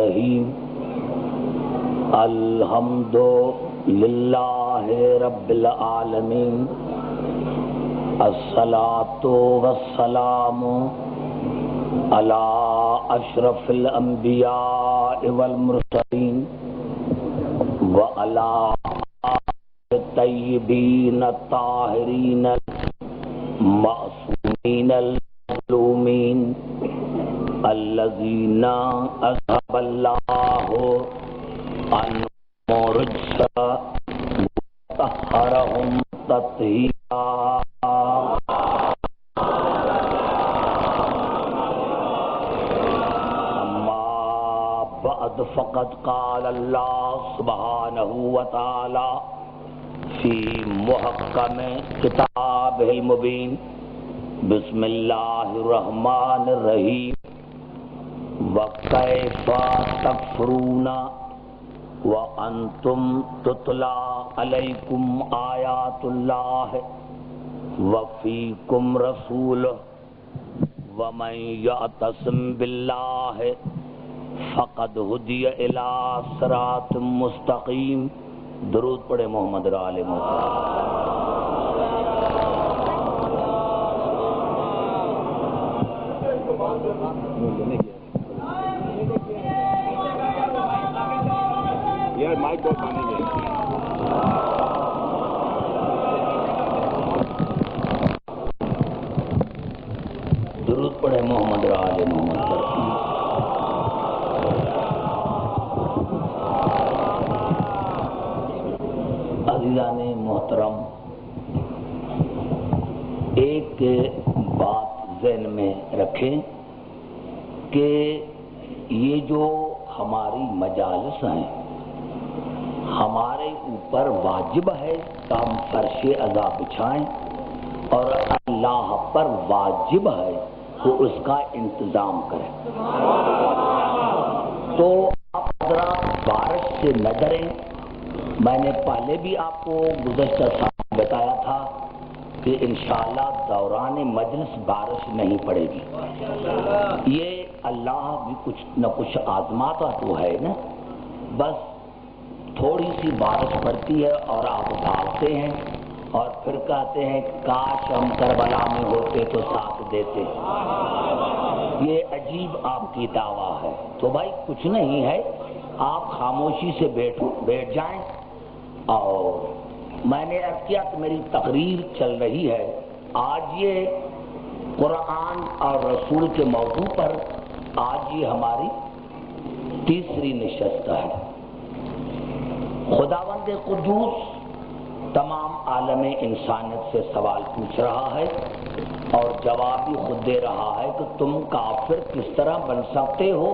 الرحیم الحمد للہ رب العالمین الصلاۃ والسلام علی اشرف الانبیاء والمرسلین وعلی الطیبین الطاہرین المعصومین المظلومین الذین اذهب اللہ عنہم الرجس وطہرہم تطہیرا. اما بعد فقد قال اللہ سبحانہ وتعالی فی محکم کتابہ المبین بسم اللہ الرحمن الرحیم وَكَيْفَ تَكْفُرُونَ وَأَنْتُمْ تُتْلَى عَلَيْكُمْ آيَاتُ اللَّهِ وَفِيكُمْ رَسُولُهُ وَمَنْ يَعْتَصِمْ بِاللَّهِ فَقَدْ هُدِيَ إِلَى صِرَاطٍ مُسْتَقِيمٍ. درود پڑھے محمد اور آل محمد. درود پڑھے محمد اور آل محمد. عزیزان محترم، ایک بات ذہن میں رکھیں کہ یہ جو ہماری مجالس ہیں ہمارے اوپر واجب ہے کہ ہم فرش عزا بچھائیں، اور اللہ پر واجب ہے کہ اس کا انتظام کریں. تو آپ حضرات بارش سے نہ ڈریں. میں نے پہلے بھی آپ کو گزشتہ سال بتایا تھا کہ انشاءاللہ دوران مجلس بارش نہیں پڑے گی. یہ اللہ بھی کچھ نہ کچھ آزماتا تو ہے نا. بس تھوڑی سی بارش پڑتی ہے اور آپ بھاگتے ہیں اور پھر کہتے ہیں کاش ہم کربلا میں ہوتے تو ساتھ دیتے. یہ عجیب آپ کی دعویٰ ہے. تو بھائی کچھ نہیں ہے، آپ خاموشی سے بیٹھ جائیں. اور میں نے عرض کیا کہ میری تقریر چل رہی ہے. آج یہ قرآن اور رسول کے موضوع پر آج یہ ہماری تیسری نشست ہے. خداوند قدوس تمام عالم انسانیت سے سوال پوچھ رہا ہے اور جواب بھی خود دے رہا ہے کہ تم کافر کس طرح بن سکتے ہو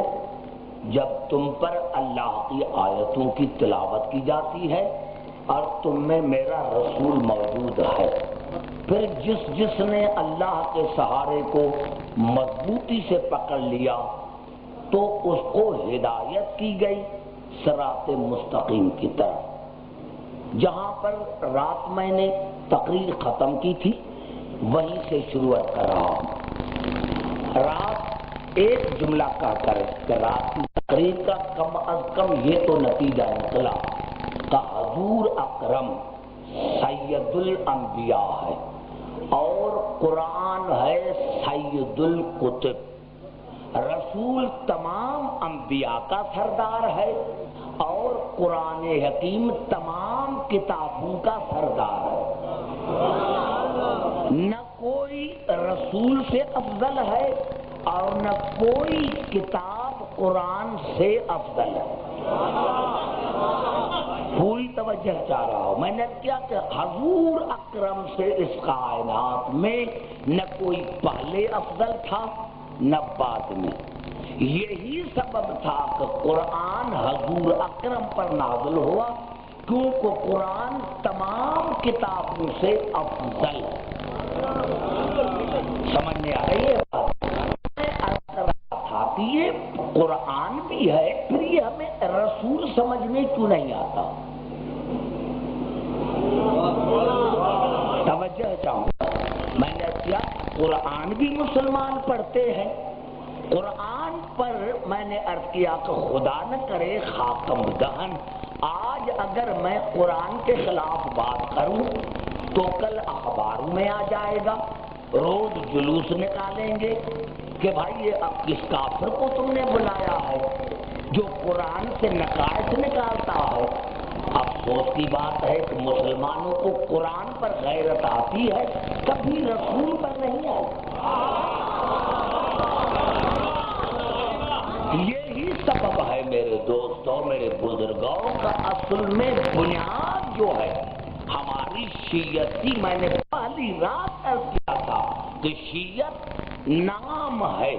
جب تم پر اللہ کی آیتوں کی تلاوت کی جاتی ہے اور تم میں میرا رسول موجود ہے. پھر جس نے اللہ کے سہارے کو مضبوطی سے پکڑ لیا تو اس کو ہدایت کی گئی صراط مستقیم کی طرف. جہاں پر رات میں نے تقریر ختم کی تھی وہیں سے شروعات کر رہا ہوں. رات ایک جملہ کہہ کر کہ رات کی تقریر کا کم از کم یہ تو نتیجہ نکلا کہ حضور اکرم سید الانبیاء ہے اور قرآن ہے سید الکتب. رسول تمام انبیاء کا سردار ہے اور قرآن حکیم تمام کتابوں کا سردار ہے. نہ کوئی رسول سے افضل ہے اور نہ کوئی کتاب قرآن سے افضل ہے. پوری توجہ چاہ رہا ہوں. میں نے کیا کہ حضور اکرم سے اس کائنات میں نہ کوئی پہلے افضل تھا نہ بعد میں. یہی سبب تھا کہ قرآن حضور اکرم پر نازل ہوا کیونکہ قرآن تمام کتابوں سے افضل ہے. سمجھ میں آ رہی ہے بات؟ میں عرض کر رہا تھا کہ یہ قرآن بھی ہے پھر یہ ہمیں رسول سمجھ میں کیوں نہیں آتا. توجہ چاہوں گا. میں نے کیا قرآن بھی مسلمان پڑھتے ہیں. قرآن پر میں نے عرض کیا کہ خدا نہ کرے خاکم دہن، آج اگر میں قرآن کے خلاف بات کروں تو کل اخباروں میں آ جائے گا، روز جلوس نکالیں گے کہ بھائی یہ اب کس کافر کو تم نے بلایا ہے جو قرآن سے نقائص نکالتا ہے۔ افسوس کی بات ہے کہ مسلمانوں کو قرآن پر غیرت آتی ہے، کبھی رسول پر نہیں آتی۔ یہی سبب ہے میرے دوستوں، میرے بزرگوں کا اصل میں بنیاد جو ہے ہماری شیعت کی، میں نے پہلی رات عرض کیا تھا کہ شیعت نام ہے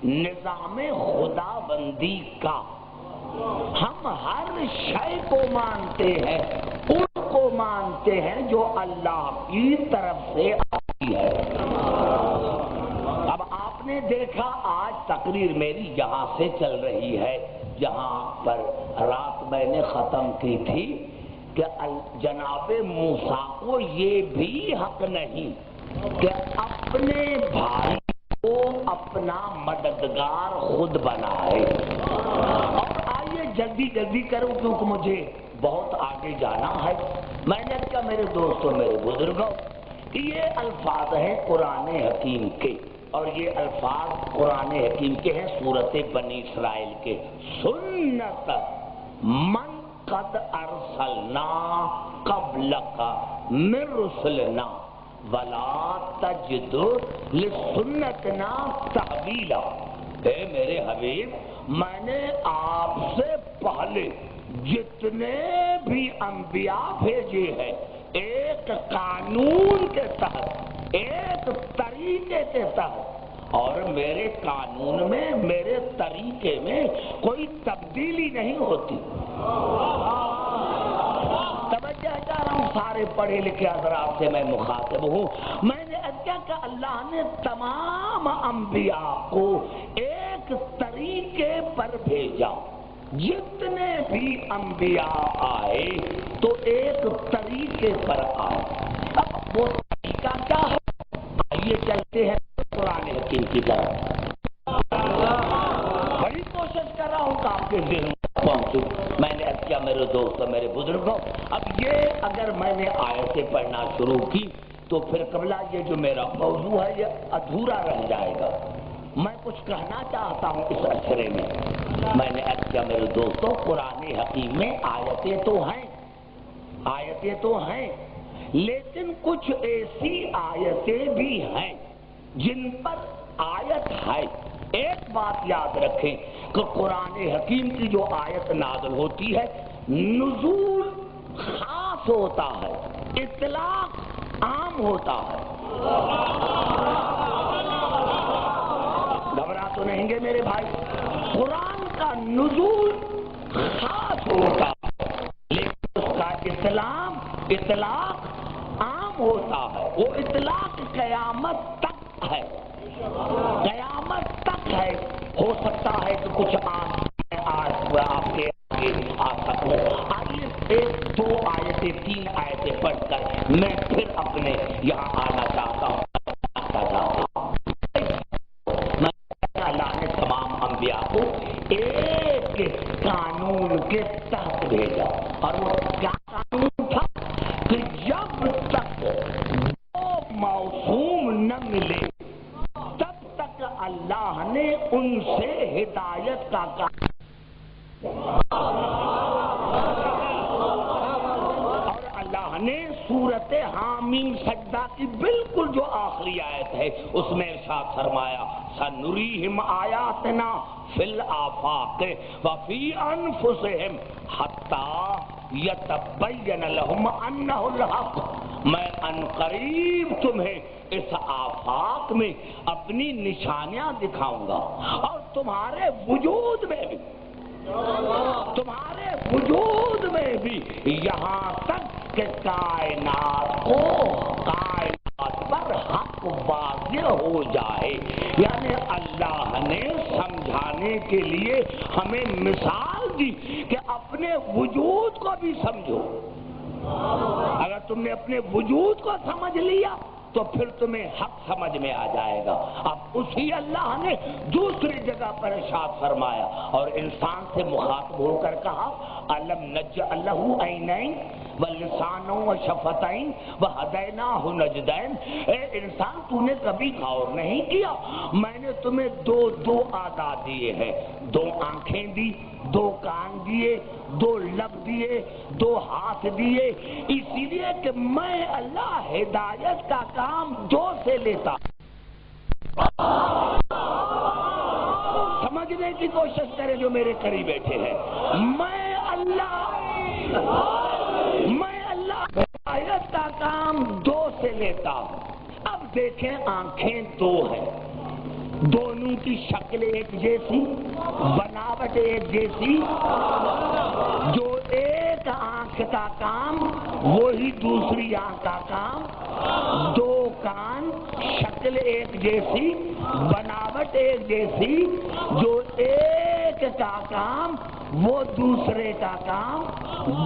نظام خدا بندی کا۔ ہم ہر شے کو مانتے ہیں، ان کو مانتے ہیں جو اللہ کی طرف سے آتی ہے۔ اب آپ نے دیکھا آج تقریر میری یہاں سے چل رہی ہے، جہاں پر رات میں نے ختم کی تھی کہ جناب موسیٰ کو یہ بھی حق نہیں کہ اپنے بھائی کو اپنا مددگار خود بنائے۔ اور آئیے جلدی جلدی کروں کیونکہ مجھے بہت آگے جانا ہے۔ میں نے کہا میرے دوستوں، میرے بزرگوں، یہ الفاظ ہیں قرآن حکیم کے، اور یہ الفاظ قرآن حکیم کے ہیں سورت بنی اسرائیل کے۔ سنت من قد ارسلنا قبلک من رسلنا ولا تجد لسنتنا تحویلا۔ اے میرے حبیب، میں نے آپ سے پہلے جتنے بھی انبیاء بھیجے ہیں ایک قانون کے تحت، ایک طریقے کے تحت، اور میرے قانون میں، میرے طریقے میں کوئی تبدیلی نہیں ہوتی۔ توجہ کر رہا ہوں، سارے پڑھے لکھے حضرات سے میں مخاطب ہوں۔ میں نے کیا کہ اللہ نے تمام انبیاء کو ایک طریقے پر بھیجا، جتنے بھی انبیاء آئے تو ایک طریقے پر آئے۔ اب وہ طریقہ کیا ہے؟ آئیے چلتے ہیں قرآن حکیم کی طرف۔ بڑی کوشش کر رہا ہوں کہ آپ کے ذہن میں پہنچوں۔ میں نے کیا میرے دوستوں، میرے بزرگوں، اب یہ اگر میں نے آیتیں پڑھنا شروع کی تو پھر قبلہ یہ جو میرا موضوع ہے یہ ادھورا رہ جائے گا۔ میں کچھ کہنا چاہتا ہوں اس اشرے میں نے کیا میرے دوستوں، قرآن حکیم میں آیتیں تو ہیں، لیکن کچھ ایسی آیتیں بھی ہیں جن پر آیت ہے۔ ایک بات یاد رکھیں کہ قرآن حکیم کی جو آیت نازل ہوتی ہے نزول خاص ہوتا ہے، اطلاق عام ہوتا ہے۔ گھبرا تو نہیں گے میرے بھائی؟ قرآن کا نزول خاص ہوتا ہے لیکن اس کا اطلاق عام ہوتا ہے۔ وہ اطلاق قیامت تک ہے، قیامت تک ہے۔ ہو سکتا ہے کہ کچھ آپ کے آگے آ سکوں۔ آئیے ایک دو آیتیں، تین آیتیں پڑھ کر میں پھر اپنے یہاں آنا چاہتا ہوں۔ اللہ نے تمام انبیاء کو ایک قانون کے تحت بھیجا، اور وہ کیا قانون تھا کہ جب تک وہ موسوم نہ ملے تب تک اللہ نے ان سے ہدایت کا کام، اور اللہ نے سورت حامیم سجدہ کی بالکل جو آخری آیت ہے اس میں ارشاد فرمایا سنریہم آیاتنا فی الآفاق وفی انفسہم حتی یتبین لہم انہ الحق۔ میں ان قریب تمہیں اس آفاق میں اپنی نشانیاں دکھاؤں گا، اور تمہارے وجود میں بھی یہاں تک کہ کائنات پر حق واضح ہو جائے۔ یعنی اللہ نے سمجھانے کے لیے ہمیں مثال دی کہ اپنے وجود کو بھی سمجھو۔ اگر تم نے اپنے وجود کو سمجھ لیا تو پھر تمہیں حق سمجھ میں آ جائے گا۔ اب اسی اللہ نے دوسری جگہ پر ارشاد فرمایا اور انسان سے مخاطب ہو کر کہا الم نجعل لہ عینین ولسانا وشفتین وہدیناہ النجدین، اے انسان تو نے کبھی غور نہیں کیا میں نے تمہیں دو اعضاء دیے ہیں، 2 آنکھیں دی، 2 کان دیے، 2 لب دیے، 2 ہاتھ دیے، اسی لیے کہ میں اللہ ہدایت کا کام 2 سے لیتا۔ سمجھنے کی کوشش کریں جو میرے قریب بیٹھے ہیں، میں اللہ ہدایت کا کام 2 سے لیتا ہوں۔ اب دیکھیں آنکھیں 2 ہیں، دونوں کی شکل ایک جیسی، بناوٹ ایک جیسی، جو ایک آنکھ کا کام وہی دوسری آنکھ کا کام، 2 کان شکل ایک جیسی، بناوٹ ایک جیسی، جو ایک کا کام وہ دوسرے کا کام،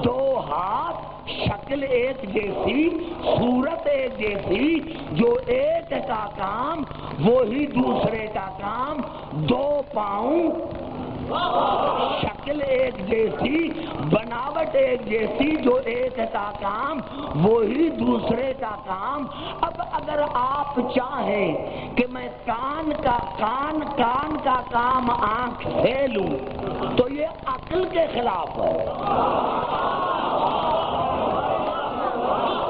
2 ہاتھ شکل ایک جیسی، صورت ایک جیسی، جو ایک کا کام وہی دوسرے کا کام، 2 پاؤں شکل ایک جیسی، بناوٹ ایک جیسی، جو ایک کا کام وہی دوسرے کا کام۔ اب اگر آپ چاہیں کہ میں کان کا کام آنکھ سے لوں تو یہ عقل کے خلاف ہے۔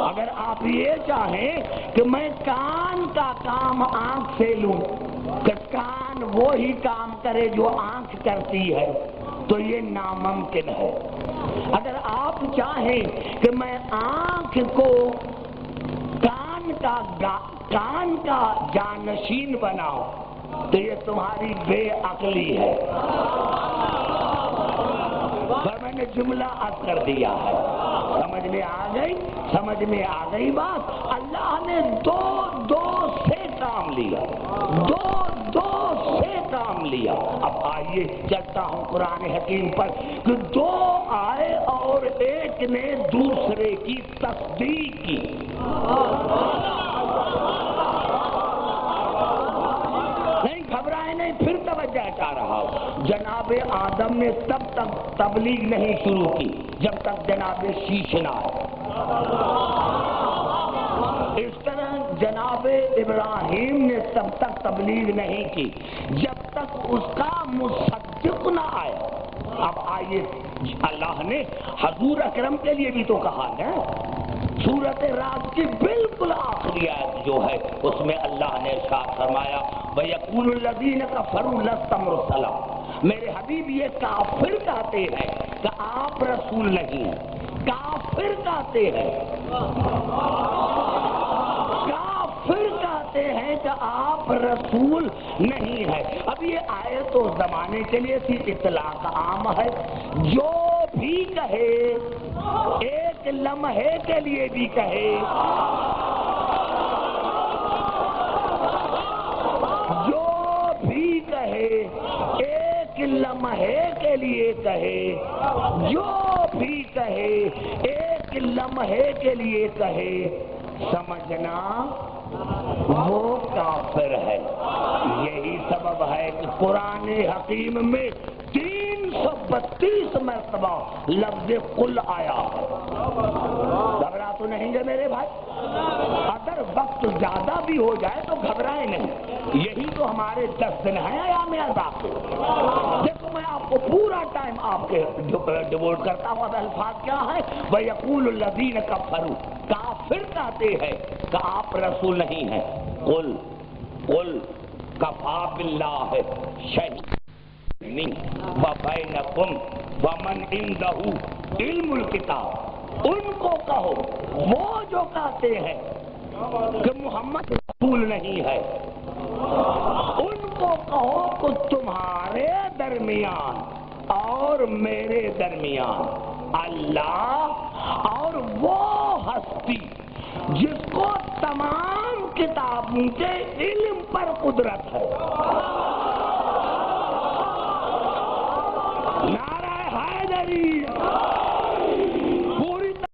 اگر آپ یہ چاہیں کہ میں کان کا کام آنکھ سے لوں کہ کان وہی کام کرے جو آنکھ کرتی ہے تو یہ ناممکن ہے۔ اگر آپ چاہیں کہ میں آنکھ کو کان کا جانشین بناؤں تو یہ تمہاری بے عقلی ہے۔ میں نے جملہ عرض کر دیا ہے، سمجھ میں آ گئی بات۔ اللہ نے 2 سے کام لیا، 2 سے کام لیا۔ اب آئیے چلتا ہوں قرآن حکیم پر کہ 2 آئے اور ایک نے دوسرے کی تصدیق کی۔ نہیں گھبرائے نہیں، پھر توجہ چاہ رہا ہوں۔ جناب آدم نے تب تک تبلیغ نہیں شروع کی جب تک جناب شیش نہ آئے۔ اس طرح جناب ابراہیم نے تب تک تبلیغ نہیں کی جب تک اس کا مصدق نہ آیا۔ اب آئیے اللہ نے حضور اکرم کے لیے بھی تو کہا نا، سورۃ راز کی بالکل آخری آیت جو ہے اس میں اللہ نے ارشاد فرمایا وَيَقُولُ الَّذِينَ كَفَرُوا لَسْتَ مُرْسَلًا، میرے حبیب یہ کافر کہتے ہیں کہ آپ رسول نہیں ہیں۔ کافر کہتے ہیں کہ آپ رسول نہیں ہے۔ اب یہ آیت تو زمانے کے لیے تھی، اطلاق عام ہے، جو بھی کہے ایک لمحے کے لیے بھی کہے، جو بھی کہے ایک لمحے کے لیے کہے، جو بھی کہے ایک لمحے کے لیے کہے، سمجھنا وہ کافر ہے۔ یہی سبب ہے کہ قرآن حکیم میں 332 مرتبہ لفظ قل آیا ہے۔ گھبرا تو نہیں گے میرے بھائی؟ اگر وقت زیادہ بھی ہو جائے تو گھبرائیں نہیں، یہی تو ہمارے 10 دن ہیں ایام عذاب کے۔ دیکھو میں آپ کو پورا ٹائم آپ کے ڈیووٹ کرتا ہوں۔ اب الفاظ کیا ہے؟ وَيَقُولُ الَّذِينَ كَفَرُوا، کافر کہتے ہیں کہ آپ رسول نہیں ہیں۔ قل کفا باللہ شہیدا وبینکم ومن عندہ علم الکتاب، ان کو کہو وہ جو کہتے ہیں کہ محمد رسول نہیں ہے، ان کو کہو کہ تمہارے درمیان اور میرے درمیان اللہ اور وہ ہستی جس کو تمام کتابوں کے علم پر قدرت ہے۔ نعرہ حیدری